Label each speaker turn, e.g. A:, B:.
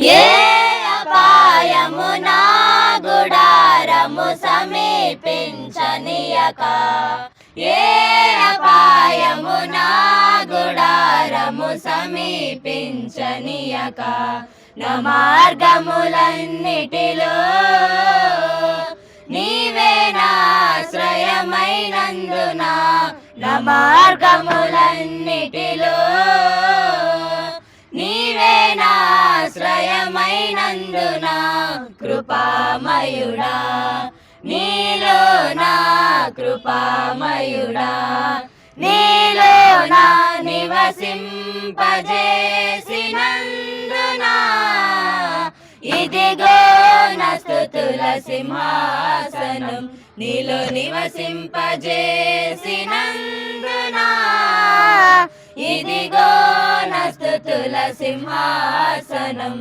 A: ఏ అపాయము నా గుడారము సమీపించనీయక, ఏ అపాయము నా గుడారము సమీపించనీయక, నా మార్గములన్నిటిలో నీవే నా ఆశ్రయమైనందున, నా మార్గములన్నిటిలో నీవే నా ఆశ్రయమైనందున, కృపామయుడా నీలో నా కృపామయుడా, నీలో నా నివసింపజేసినందున, ఇదిగో నా స్తుతుల సింహాసనం, నీలో నివసింపజేసినందున, ఇదిగో నా స్తుతుల సింహాసనం.